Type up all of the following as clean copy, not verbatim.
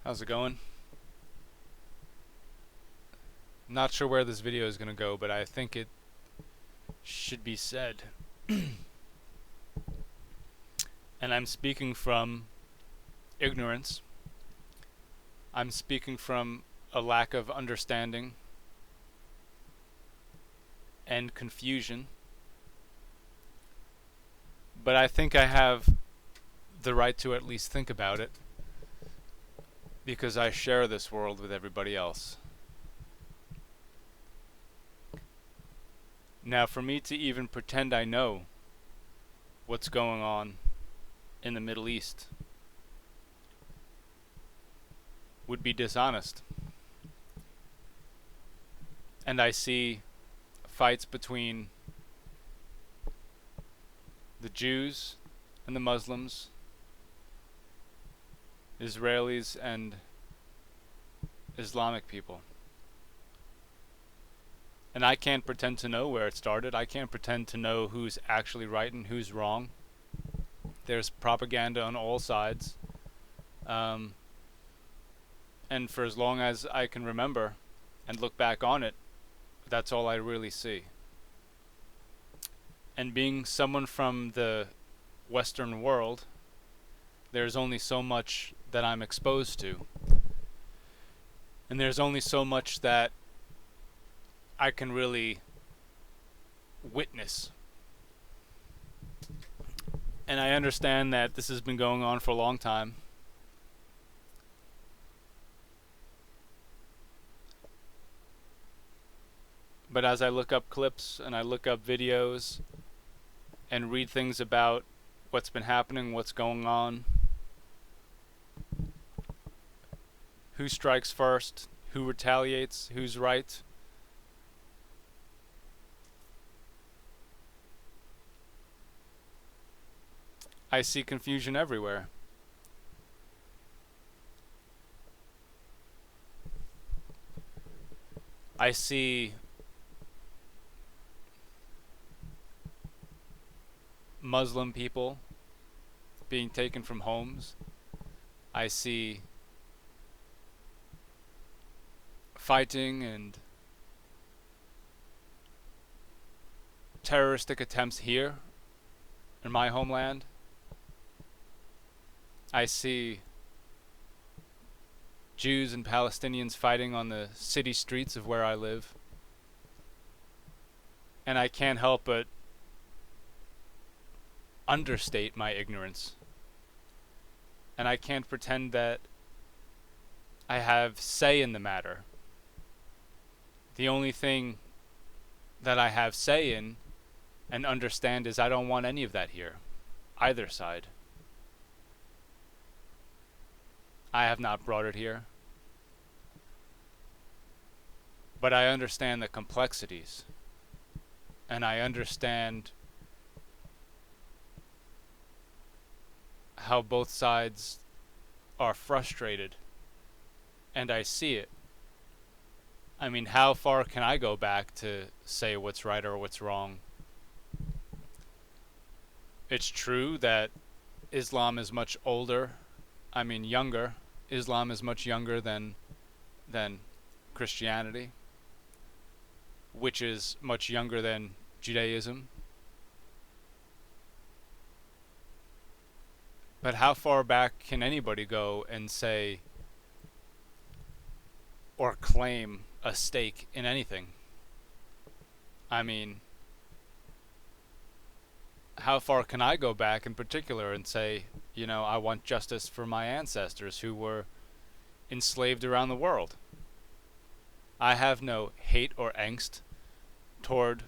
How's it going? Not sure where this video is going to go, but I think it should be said. And I'm speaking from ignorance. I'm speaking from a lack of understanding and confusion. But I think I have the right to at least think about it because I share this world with everybody else. Now, for me to even pretend I know what's going on in the Middle East would be dishonest. And I see fights between the Jews and the Muslims, Israelis and Islamic people. And I can't pretend to know where it started. I can't pretend to know who's actually right and who's wrong. There's propaganda on all sides. And for as long as I can remember and look back on it, that's all I really see. And being someone from the Western world, there's only so much that I'm exposed to. And there's only so much that I can really witness. And I understand that this has been going on for a long time. But as I look up clips and I look up videos and read things about what's been happening, what's going on, who strikes first, who retaliates, who's right, I see confusion everywhere. I see Muslim people being taken from homes. I see fighting and terroristic attempts here in my homeland. I see Jews and Palestinians fighting on the city streets of where I live. And I can't help but understate my ignorance. And I can't pretend that I have say in the matter. The only thing that I have say in and understand is I don't want any of that here, either side. I have not brought it here. But I understand the complexities. And I understand how both sides are frustrated. And I see it. I mean, how far can I go back to say what's right or what's wrong? It's true that Islam is much older. I mean, younger. Islam is much younger than Christianity, which is much younger than Judaism. But how far back can anybody go and say or claim a stake in anything? I mean, how far can I go back in particular and say, I want justice for my ancestors who were enslaved around the world? I have no hate or angst toward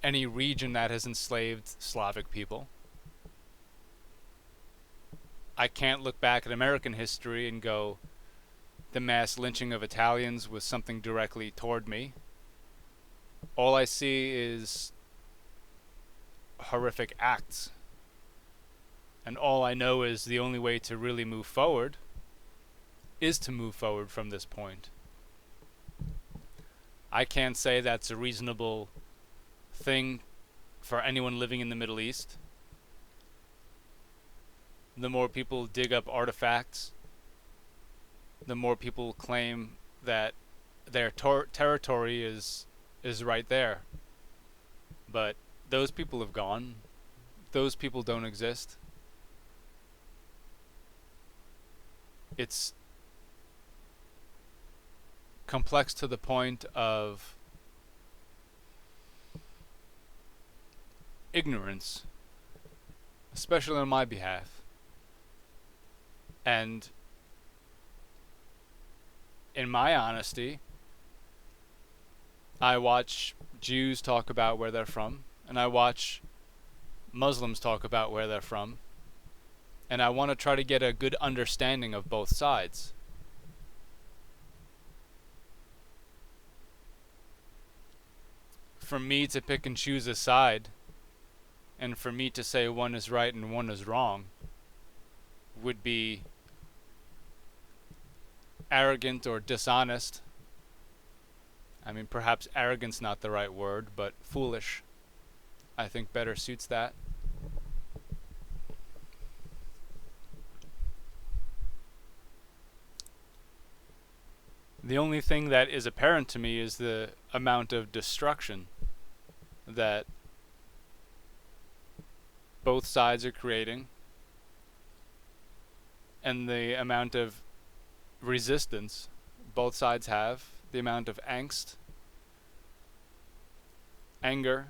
any region that has enslaved Slavic people. I can't look back at American history and go, the mass lynching of Italians was something directly toward me. All I see is horrific acts. And all I know is the only way to really move forward is to move forward from this point. I can't say that's a reasonable thing for anyone living in the Middle East. The more people dig up artifacts the more people claim that their territory is right there. But those people have gone. Those people don't exist. It's complex to the point of ignorance, especially on my behalf. And in my honesty, I watch Jews talk about where they're from, and I watch Muslims talk about where they're from, and I want to try to get a good understanding of both sides. For me to pick and choose a side, and for me to say one is right and one is wrong, would be arrogant or dishonest. I mean, perhaps arrogant's not the right word, but foolish, I think, better suits that. The only thing that is apparent to me is the amount of destruction that both sides are creating and the amount of resistance both sides have, the amount of angst, anger,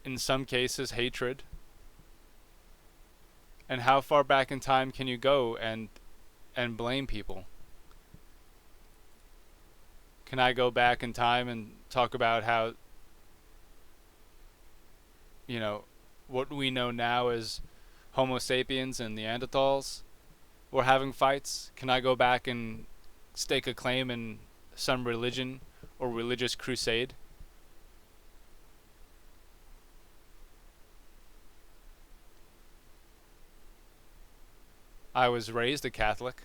in some cases hatred. And how far back in time can you go and blame people? Can I go back in time and talk about how, you know, what we know now as Homo sapiens and Neanderthals were having fights? Can I go back and stake a claim in some religion or religious crusade? I was raised a Catholic.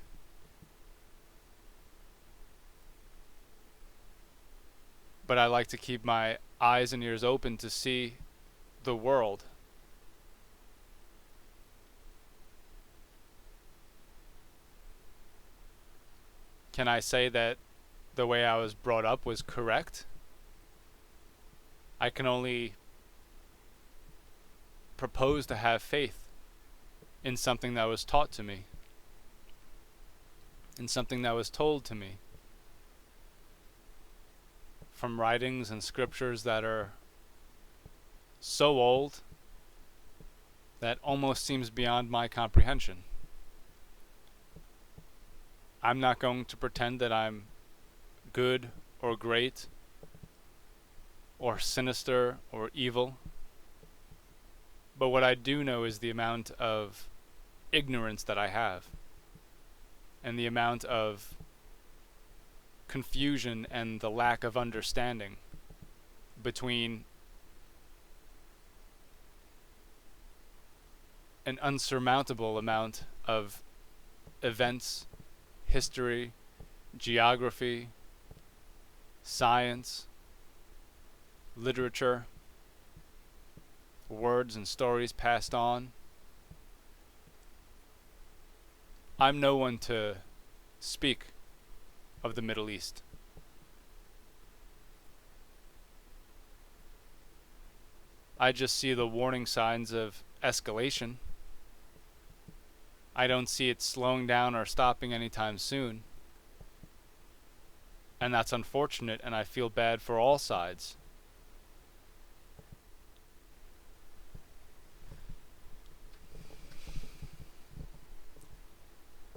But I like to keep my eyes and ears open to see the world. Can I say that the way I was brought up was correct? I can only propose to have faith in something that was taught to me, in something that was told to me, from writings and scriptures that are so old that almost seems beyond my comprehension. I'm not going to pretend that I'm good or great or sinister or evil. But what I do know is the amount of ignorance that I have and the amount of confusion and the lack of understanding between an unsurmountable amount of events, history, geography, science, literature, words and stories passed on. I'm no one to speak of the Middle East. I just see the warning signs of escalation. I don't see it slowing down or stopping anytime soon. And that's unfortunate, and I feel bad for all sides.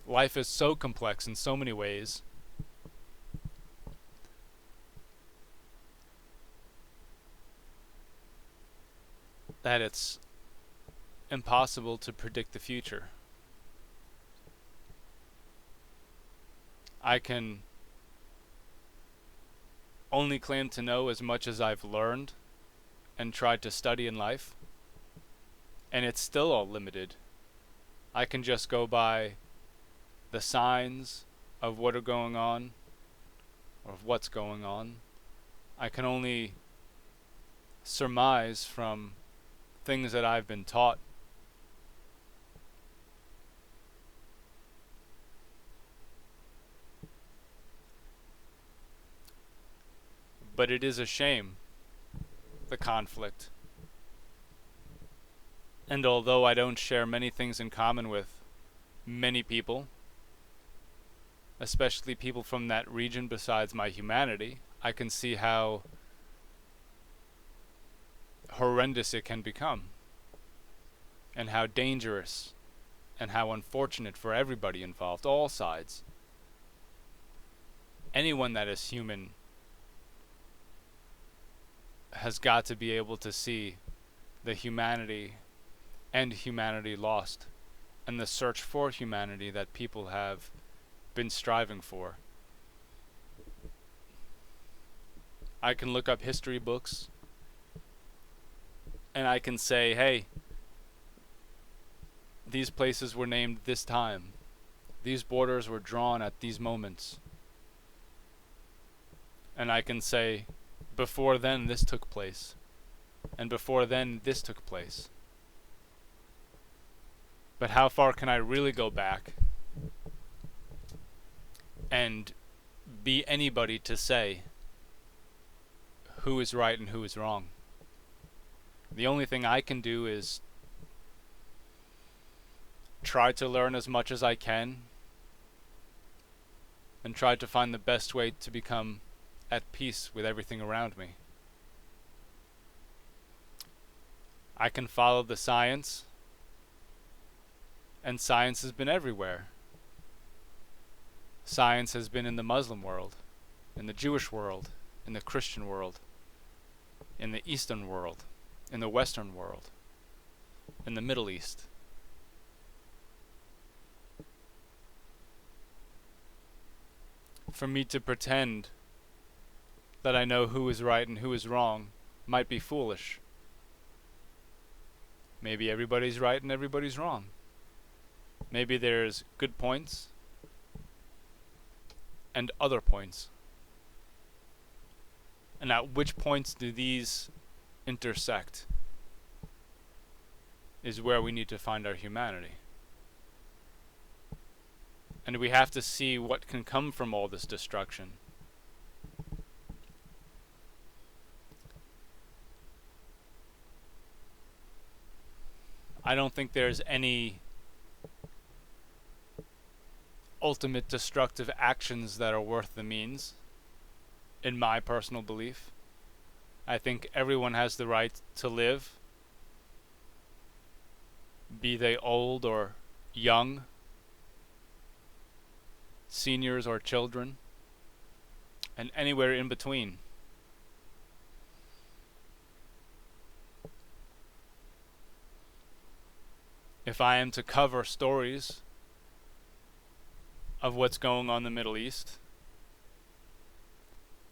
Life is so complex in so many ways. That it's impossible to predict the future. I can only claim to know as much as I've learned and tried to study in life, and it's still all limited. I can just go by the signs of what are going on, or of what's going on. I can only surmise from things that I've been taught. But it is a shame, the conflict. And although I don't share many things in common with many people, especially people from that region besides my humanity, I can see how horrendous it can become, and how dangerous, and how unfortunate for everybody involved, all sides. Anyone that is human has got to be able to see the humanity and humanity lost, and the search for humanity that people have been striving for. I can look up history books and I can say, hey, these places were named this time. These borders were drawn at these moments. And I can say, before then this took place. And before then this took place. But how far can I really go back and be anybody to say who is right and who is wrong? The only thing I can do is try to learn as much as I can and try to find the best way to become at peace with everything around me. I can follow the science, and science has been everywhere. Science has been in the Muslim world, in the Jewish world, in the Christian world, in the Eastern world, in the Western world, in the Middle East. For me to pretend that I know who is right and who is wrong might be foolish. Maybe everybody's right and everybody's wrong. Maybe there's good points and other points. And at which points do these intersect is where we need to find our humanity. And we have to see what can come from all this destruction. I don't think there's any ultimate destructive actions that are worth the means, in my personal belief. I think everyone has the right to live, be they old or young, seniors or children, and anywhere in between. If I am to cover stories of what's going on in the Middle East,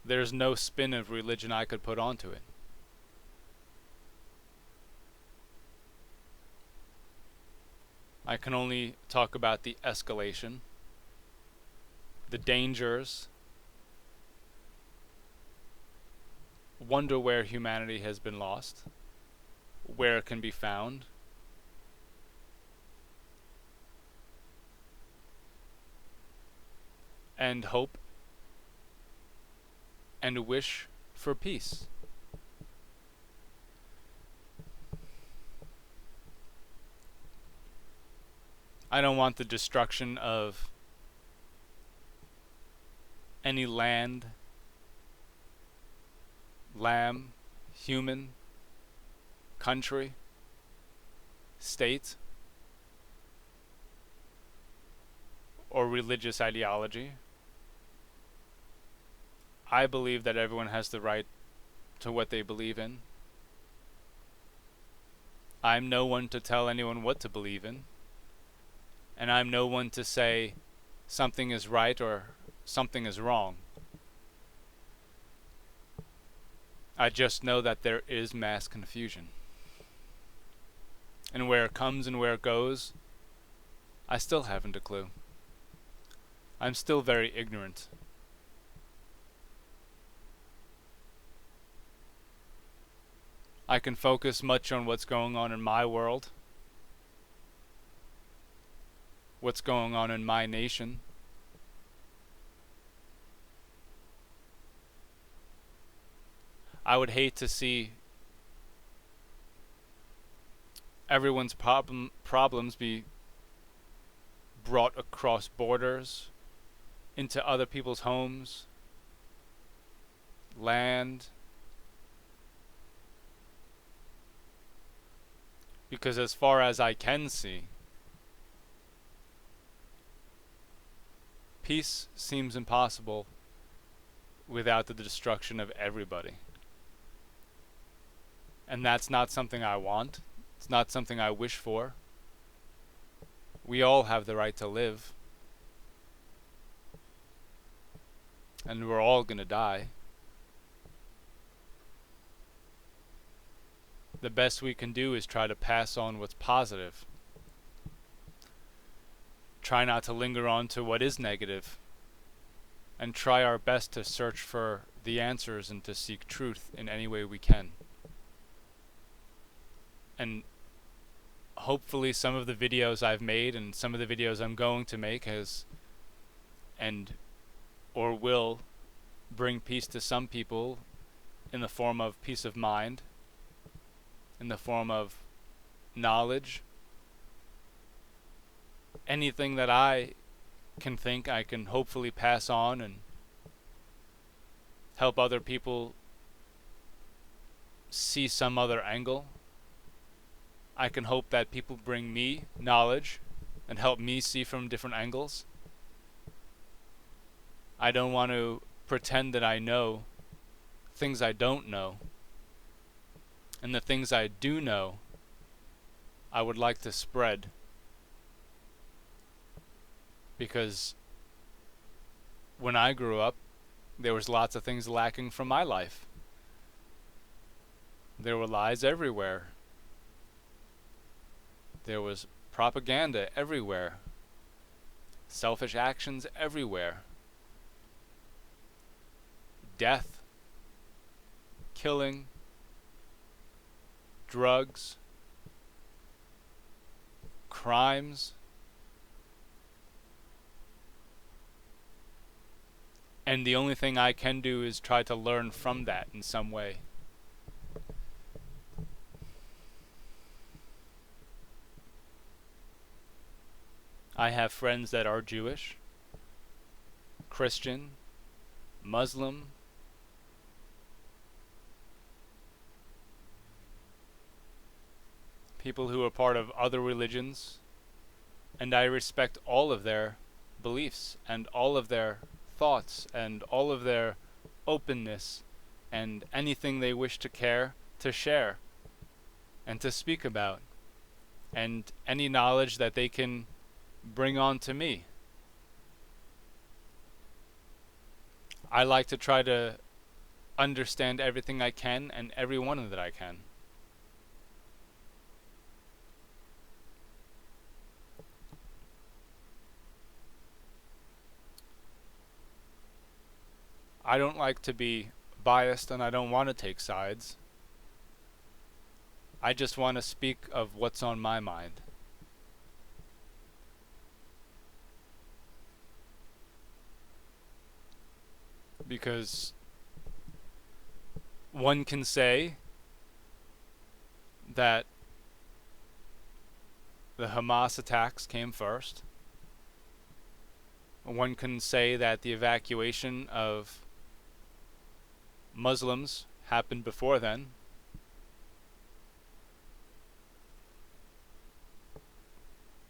there's no spin of religion I could put onto it. I can only talk about the escalation, the dangers, wonder where humanity has been lost, where it can be found, and hope and wish for peace. I don't want the destruction of any land, lamb, human, country, state, or religious ideology. I believe that everyone has the right to what they believe in. I'm no one to tell anyone what to believe in. And I'm no one to say something is right or something is wrong. I just know that there is mass confusion. And where it comes and where it goes, I still haven't a clue. I'm still very ignorant. I can focus much on what's going on in my world, what's going on in my nation, I would hate to see everyone's problems be brought across borders into other people's homes, land, because as far as I can see, peace seems impossible without the destruction of everybody. And that's not something I want. It's not something I wish for. We all have the right to live. And we're all gonna die. The best we can do is try to pass on what's positive. Try not to linger on to what is negative. And try our best to search for the answers and to seek truth in any way we can. And hopefully some of the videos I've made and some of the videos I'm going to make or will bring peace to some people in the form of peace of mind, in the form of knowledge. Anything that I can think I can hopefully pass on and help other people see some other angle. I can hope that people bring me knowledge and help me see from different angles. I don't want to pretend that I know things I don't know. And the things I do know, I would like to spread. Because when I grew up, there was lots of things lacking from my life. There were lies everywhere. There was propaganda everywhere. Selfish actions everywhere. Death. Killing. Drugs. Crimes. And the only thing I can do is try to learn from that in some way. I have friends that are Jewish, Christian, Muslim, people who are part of other religions, and I respect all of their beliefs and all of their thoughts and all of their openness and anything they wish to care to share and to speak about, and any knowledge that they can bring on to me. I like to try to understand everything I can and everyone that I can. I don't like to be biased and I don't want to take sides. I just want to speak of what's on my mind. Because one can say that the Hamas attacks came first. One can say that the evacuation of Muslims happened before then.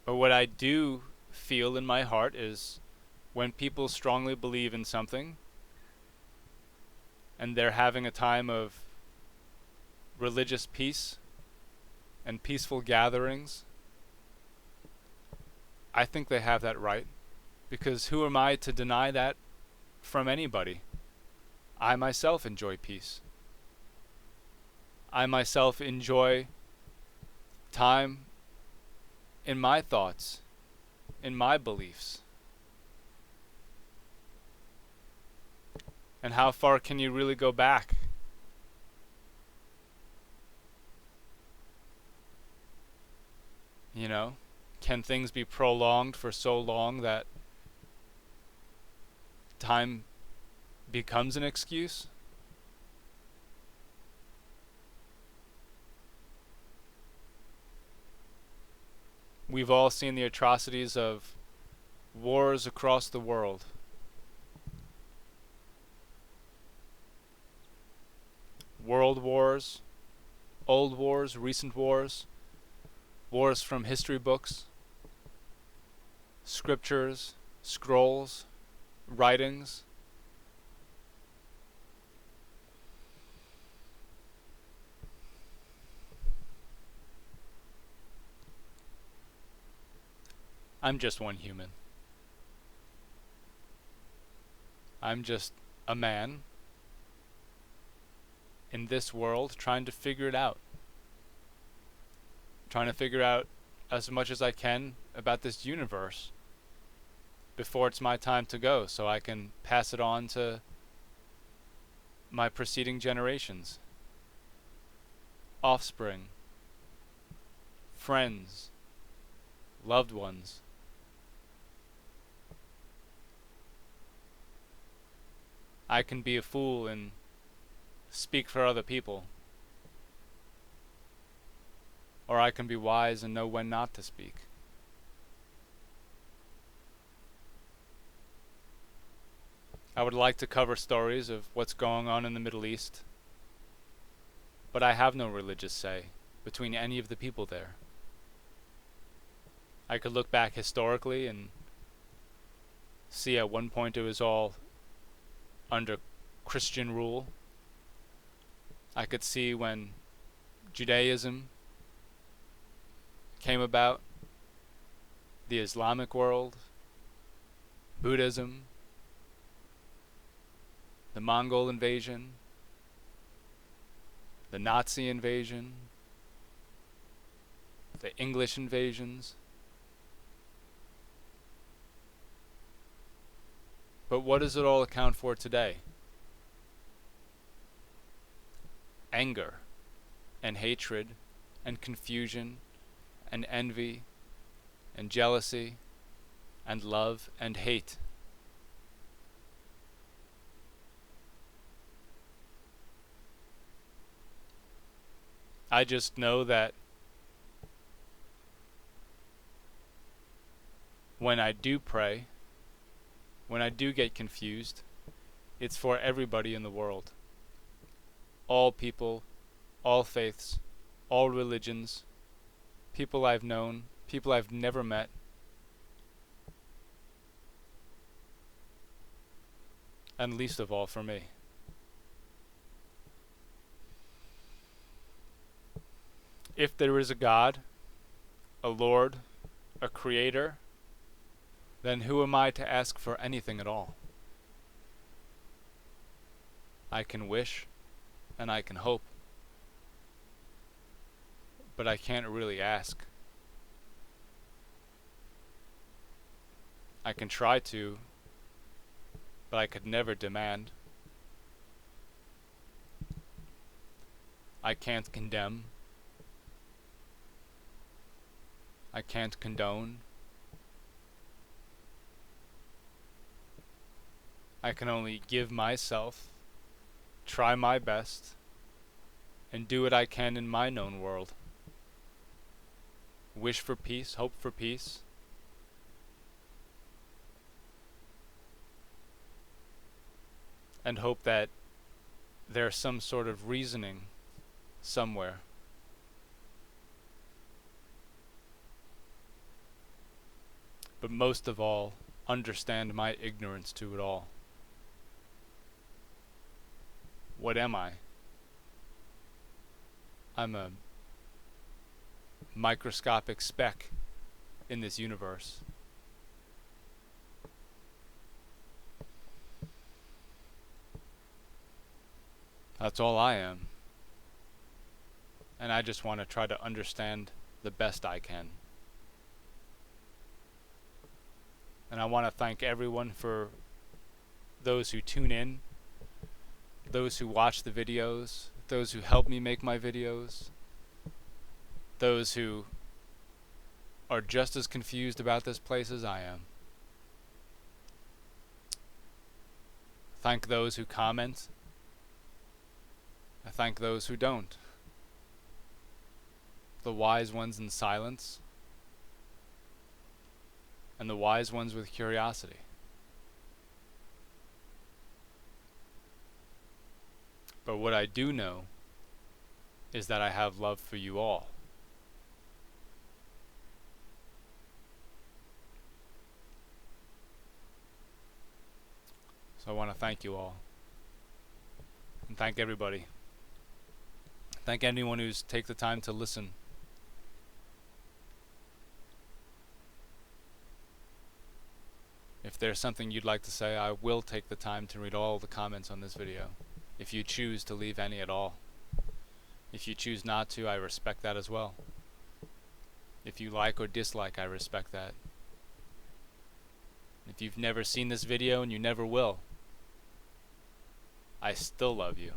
But what I do feel in my heart is when people strongly believe in something and they're having a time of religious peace and peaceful gatherings, I think they have that right. Because who am I to deny that from anybody? I myself enjoy peace. I myself enjoy time in my thoughts, in my beliefs. And how far can you really go back? You know, can things be prolonged for so long that time becomes an excuse? We've all seen the atrocities of wars across the world. World wars, old wars, recent wars, wars from history books, scriptures, scrolls, writings. I'm just one human. I'm just a man in this world trying to figure it out. Trying to figure out as much as I can about this universe before it's my time to go, so I can pass it on to my preceding generations, offspring, friends, loved ones. I can be a fool and speak for other people, or I can be wise and know when not to speak. I would like to cover stories of what's going on in the Middle East, but I have no religious say between any of the people there. I could look back historically and see at one point it was all under Christian rule. I could see when Judaism came about, the Islamic world, Buddhism, the Mongol invasion, the Nazi invasion, the English invasions. But what does it all account for today? Anger and hatred and confusion and envy and jealousy and love and hate. I just know that when I do pray, when I do get confused, it's for everybody in the world. All people, all faiths, all religions, people I've known, people I've never met. And least of all for me. If there is a God, a Lord, a Creator, then who am I to ask for anything at all? I can wish and I can hope, but I can't really ask. I can try to, but I could never demand. I can't condemn. I can't condone. I can only give myself, try my best, and do what I can in my known world. Wish for peace, hope for peace. And hope that there's some sort of reasoning somewhere. But most of all, understand my ignorance to it all. What am I? I'm a microscopic speck in this universe. That's all I am. And I just want to try to understand the best I can. And I want to thank everyone for those who tune in, those who watch the videos, those who help me make my videos, those who are just as confused about this place as I am. Thank those who comment. I thank those who don't. The wise ones in silence, and the wise ones with curiosity. But what I do know is that I have love for you all. So I want to thank you all. And thank everybody. Thank anyone who's take the time to listen. If there's something you'd like to say, I will take the time to read all the comments on this video, if you choose to leave any at all. If you choose not to, I respect that as well. If you like or dislike, I respect that. If you've never seen this video, and you never will, I still love you.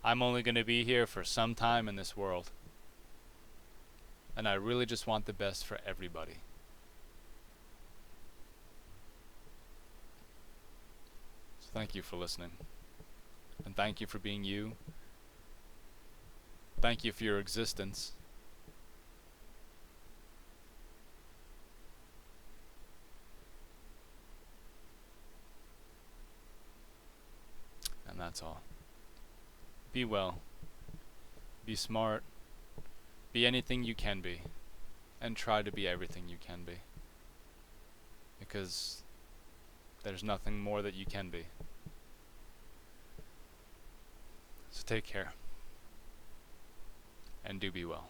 I'm only going to be here for some time in this world, and I really just want the best for everybody. So thank you for listening, and thank you for being you. Thank you for your existence. And that's all. Be well. Be smart. Be anything you can be. And try to be everything you can be. Because there's nothing more that you can be. So take care. And do be well.